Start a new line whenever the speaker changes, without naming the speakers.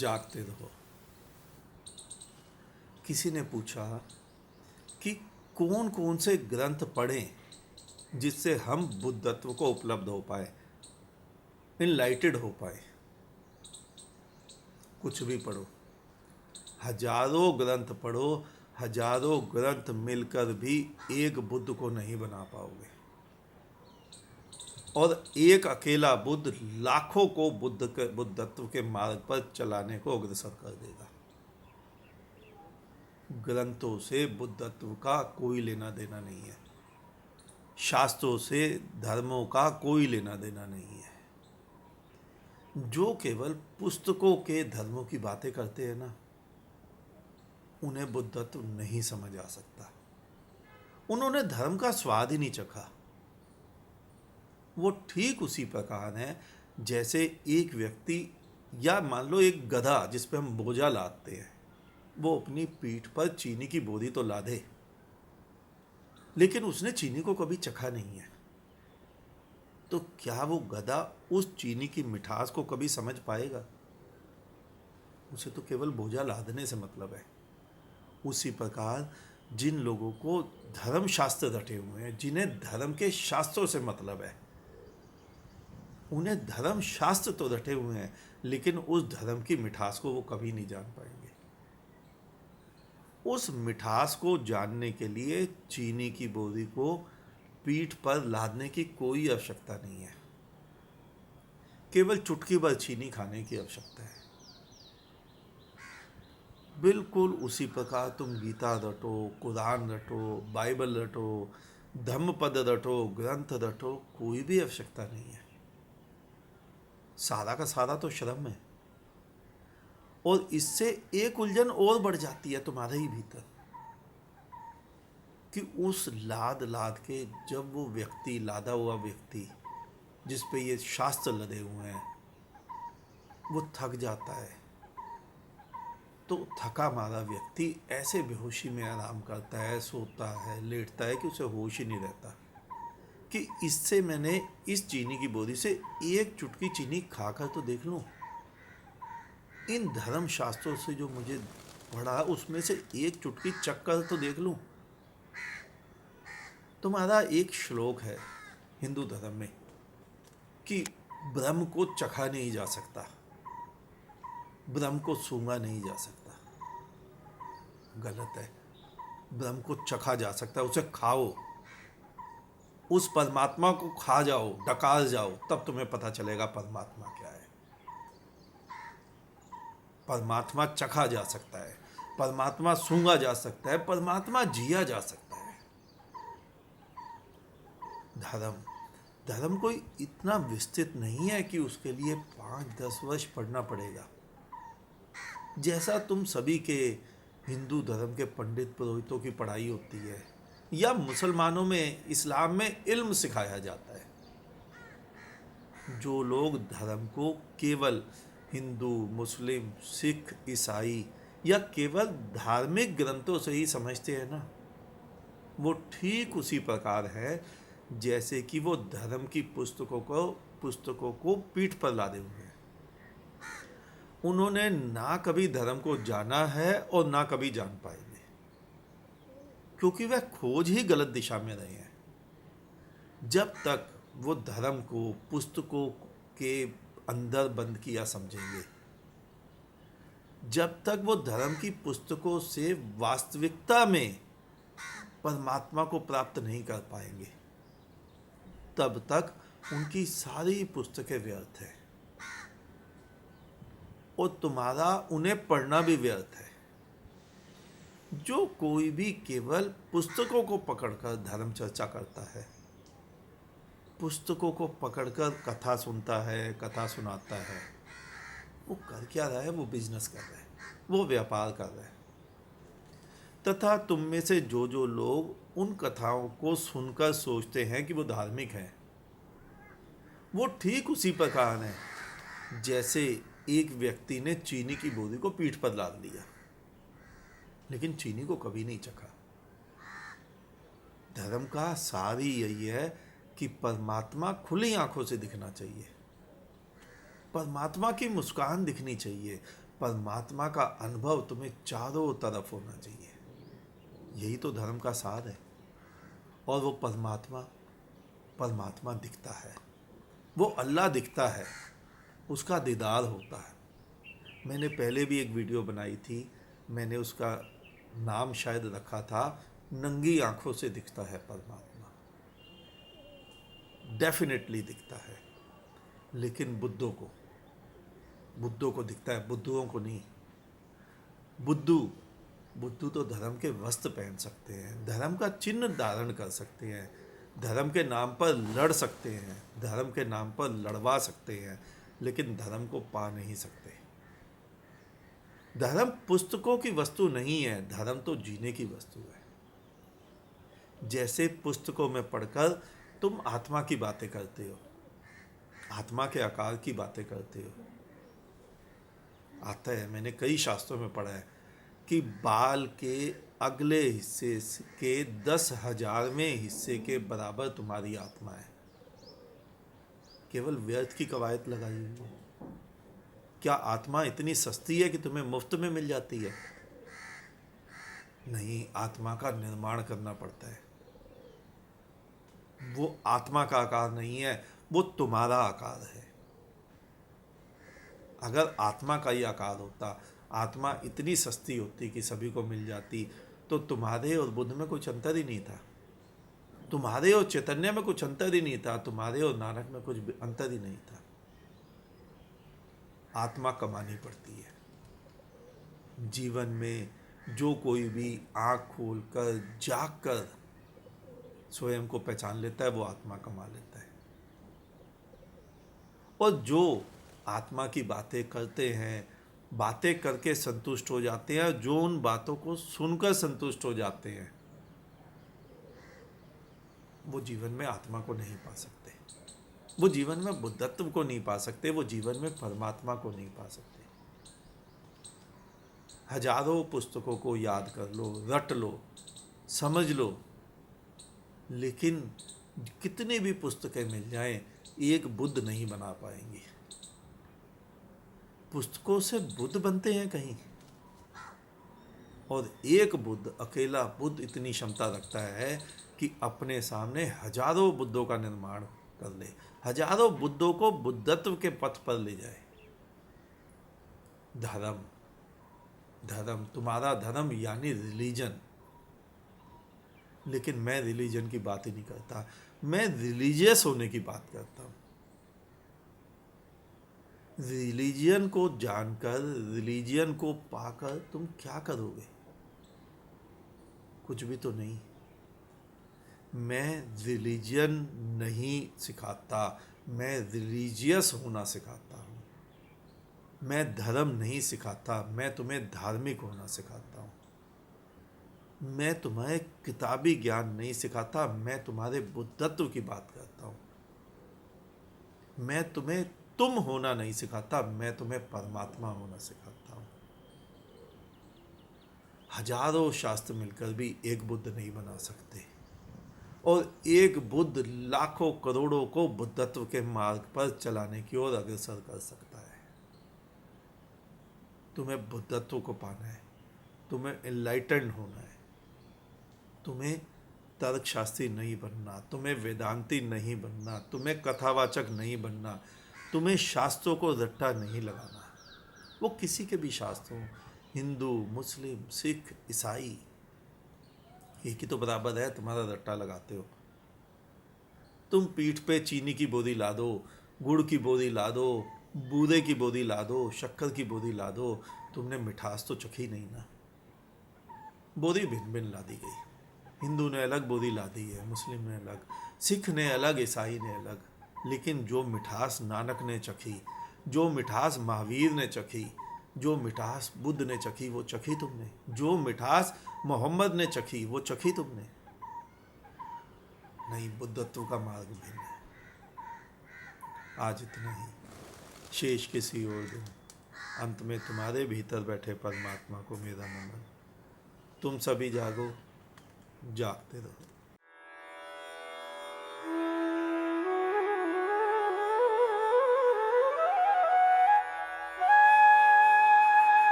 जागते रहो। किसी ने पूछा कि कौन कौन से ग्रंथ पढ़ें जिससे हम बुद्धत्व को उपलब्ध हो पाए, इनलाइटेड हो पाए। कुछ भी पढ़ो, हजारों ग्रंथ पढ़ो, हजारों ग्रंथ मिलकर भी एक बुद्ध को नहीं बना पाओगे। और एक अकेला बुद्ध लाखों को बुद्धत्व के मार्ग पर चलाने को अग्रसर कर देगा। ग्रंथों से बुद्धत्व का कोई लेना देना नहीं है, शास्त्रों से धर्मों का कोई लेना देना नहीं है। जो केवल पुस्तकों के धर्मों की बातें करते हैं ना, उन्हें बुद्धत्व नहीं समझ आ सकता। उन्होंने धर्म का स्वाद ही नहीं चखा। वो ठीक उसी प्रकार है जैसे एक व्यक्ति, या मान लो एक गधा जिस पे हम बोझा लादते हैं, वो अपनी पीठ पर चीनी की बोरी तो लादे, लेकिन उसने चीनी को कभी चखा नहीं है। तो क्या वो गधा उस चीनी की मिठास को कभी समझ पाएगा? उसे तो केवल बोझा लादने से मतलब है। उसी प्रकार जिन लोगों को धर्म शास्त्र रटे हुए हैं, जिन्हें धर्म के शास्त्रों से मतलब है, उन्हें धर्म शास्त्र तो रटे हुए हैं, लेकिन उस धर्म की मिठास को वो कभी नहीं जान पाएंगे। उस मिठास को जानने के लिए चीनी की बोरी को पीठ पर लादने की कोई आवश्यकता नहीं है, केवल चुटकी भर चीनी खाने की आवश्यकता है। बिल्कुल उसी प्रकार तुम गीता रटो, कुरान रटो, बाइबल रटो, धम्मपद रटो, ग्रंथ रटो, कोई भी आवश्यकता नहीं है। सारा का सारा तो श्रम है। और इससे एक उलझन और बढ़ जाती है तुम्हारे ही भीतर कि उस लाद लाद के जब वो व्यक्ति, लादा हुआ व्यक्ति जिस पे ये शास्त्र लदे हुए हैं, वो थक जाता है, तो थका मारा व्यक्ति ऐसे बेहोशी में आराम करता है, सोता है, लेटता है कि उसे होश ही नहीं रहता कि इससे मैंने इस चीनी की बोरी से एक चुटकी चीनी खाकर तो देख लूं, इन धर्म शास्त्रों से जो मुझे पढ़ा उसमें से एक चुटकी चक्कर तो देख लूं। तुम्हारा एक श्लोक है हिंदू धर्म में कि ब्रह्म को चखा नहीं जा सकता, ब्रह्म को सूंघा नहीं जा सकता। गलत है। ब्रह्म को चखा जा सकता है, उसे खाओ, उस परमात्मा को खा जाओ, डकार जाओ, तब तुम्हें पता चलेगा परमात्मा क्या है। परमात्मा चखा जा सकता है, परमात्मा सूंघा जा सकता है, परमात्मा जिया जा सकता है। धर्म कोई इतना विस्तृत नहीं है कि उसके लिए 5-10 वर्ष पढ़ना पड़ेगा। जैसा तुम सभी के हिंदू धर्म के पंडित पुरोहितों की पढ़ाई होती है, या मुसलमानों में, इस्लाम में इल्म सिखाया जाता है। जो लोग धर्म को केवल हिंदू, मुस्लिम, सिख, ईसाई या केवल धार्मिक ग्रंथों से ही समझते हैं ना, वो ठीक उसी प्रकार है जैसे कि वो धर्म की पुस्तकों को पीठ पर लादे हुए हैं। उन्होंने ना कभी धर्म को जाना है और ना कभी जान पाएंगे, क्योंकि वह खोज ही गलत दिशा में रहे हैं। जब तक वो धर्म को पुस्तकों के अंदर बंद किया समझेंगे, जब तक वो धर्म की पुस्तकों से वास्तविकता में परमात्मा को प्राप्त नहीं कर पाएंगे, तब तक उनकी सारी पुस्तकें व्यर्थ है और तुम्हारा उन्हें पढ़ना भी व्यर्थ है। जो कोई भी केवल पुस्तकों को पकड़कर धर्म चर्चा करता है, पुस्तकों को पकड़कर कथा सुनता है, कथा सुनाता है, वो कर क्या रहा है? वो बिजनेस कर रहा है, वो व्यापार कर रहा है। तथा तुम में से जो लोग उन कथाओं को सुनकर सोचते हैं कि वो धार्मिक हैं, वो ठीक उसी प्रकार है जैसे एक व्यक्ति ने चीनी की बोरी को पीठ पर लाद लिया, लेकिन चीनी को कभी नहीं चखा। धर्म का सार ही यही है कि परमात्मा खुली आंखों से दिखना चाहिए, परमात्मा की मुस्कान दिखनी चाहिए, परमात्मा का अनुभव तुम्हें चारों तरफ होना चाहिए। यही तो धर्म का सार है। और वो परमात्मा परमात्मा दिखता है, वो अल्लाह दिखता है, उसका दीदार होता है। मैंने पहले भी एक वीडियो बनाई थी, मैंने उसका नाम शायद रखा था नंगी आंखों से दिखता है परमात्मा। डेफिनेटली दिखता है, लेकिन बुद्धों को दिखता है, बुद्धुओं को नहीं। बुद्धू बुद्धू तो धर्म के वस्त्र पहन सकते हैं, धर्म का चिन्ह धारण कर सकते हैं, धर्म के नाम पर लड़ सकते हैं, धर्म के नाम पर लड़वा सकते हैं, लेकिन धर्म को पा नहीं सकते। धर्म पुस्तकों की वस्तु नहीं है, धर्म तो जीने की वस्तु है। जैसे पुस्तकों में पढ़कर तुम आत्मा की बातें करते हो, आत्मा के आकार की बातें करते हो, आता है, मैंने कई शास्त्रों में पढ़ा है कि बाल के अगले हिस्से के 10,000वें हिस्से के बराबर तुम्हारी आत्मा है। केवल व्यर्थ की कवायद लगाई हुई है। क्या आत्मा इतनी सस्ती है कि तुम्हें मुफ्त में मिल जाती है? नहीं, आत्मा का निर्माण करना पड़ता है। वो आत्मा का आकार नहीं है, वो तुम्हारा आकार है। अगर आत्मा का ही आकार होता, आत्मा इतनी सस्ती होती कि सभी को मिल जाती, तो तुम्हारे और बुद्ध में कुछ अंतर ही नहीं था, तुम्हारे और चैतन्य में कुछ अंतर ही नहीं था, तुम्हारे और नानक में कुछ अंतर ही नहीं था। आत्मा कमानी पड़ती है। जीवन में जो कोई भी आँख खोल कर जाग कर स्वयं को पहचान लेता है, वो आत्मा कमा लेता है। और जो आत्मा की बातें करते हैं, बातें करके संतुष्ट हो जाते हैं, जो उन बातों को सुनकर संतुष्ट हो जाते हैं, वो जीवन में आत्मा को नहीं पा सकते, वो जीवन में बुद्धत्व को नहीं पा सकते, वो जीवन में परमात्मा को नहीं पा सकते। हजारों पुस्तकों को याद कर लो, रट लो, समझ लो, लेकिन कितनी भी पुस्तकें मिल जाएं, एक बुद्ध नहीं बना पाएंगे। पुस्तकों से बुद्ध बनते हैं कहीं? और एक बुद्ध, अकेला बुद्ध इतनी क्षमता रखता है कि अपने सामने हजारों बुद्धों का निर्माण कर ले, हजारों बुद्धों को बुद्धत्व के पथ पर ले जाए। धर्म, धर्म, तुम्हारा धर्म यानी रिलीजन। लेकिन मैं रिलीजन की बात ही नहीं करता, मैं रिलीजियस होने की बात करता हूँ। रिलीजियन को जानकर, रिलीजियन को पाकर तुम क्या करोगे? कुछ भी तो नहीं। मैं रिलीजियन नहीं सिखाता, मैं रिलीजियस होना सिखाता हूँ। मैं धर्म नहीं सिखाता, मैं तुम्हें धार्मिक होना सिखाता हूँ। मैं तुम्हें किताबी ज्ञान नहीं सिखाता, मैं तुम्हारे बुद्धत्व की बात करता हूँ। मैं तुम्हें तुम होना नहीं सिखाता, मैं तुम्हें परमात्मा होना सिखाता हूँ। हजारों शास्त्र मिलकर भी एक बुद्ध नहीं बना सकते, और एक बुद्ध लाखों करोड़ों को बुद्धत्व के मार्ग पर चलाने की ओर अग्रसर कर सकता है। तुम्हें बुद्धत्व को पाना है, तुम्हें एनलाइटेंड होना है, तुम्हें तर्कशास्त्री नहीं बनना, तुम्हें वेदांती नहीं बनना, तुम्हें कथावाचक नहीं बनना, तुम्हें शास्त्रों को रट्टा नहीं लगाना। वो किसी के भी शास्त्र हो, हिंदू, मुस्लिम, सिख, ईसाई, एक ही तो बराबर है, तुम्हारा रट्टा लगाते हो। तुम पीठ पे चीनी की बोरी ला दो, गुड़ की बोरी ला दो, बूरे की बोरी ला दो, शक्कर की बोरी ला दो, तुमने मिठास तो चखी नहीं ना। बोरी भिन्न भिन्न ला दी गई, हिंदू ने अलग बोरी ला दी है, मुस्लिम ने अलग, सिख ने अलग, ईसाई ने अलग, लेकिन जो मिठास नानक ने चखी, जो मिठास महावीर ने चखी, जो मिठास बुद्ध ने चखी, वो चखी तुमने। जो मिठास मोहम्मद ने चखी, वो चखी तुमने नहीं। बुद्धत्व का मार्ग भिन्न है। आज इतना ही, शेष किसी और दिन। अंत में तुम्हारे भीतर बैठे परमात्मा को मेरा नमन। तुम सभी जागो, जागते रहो।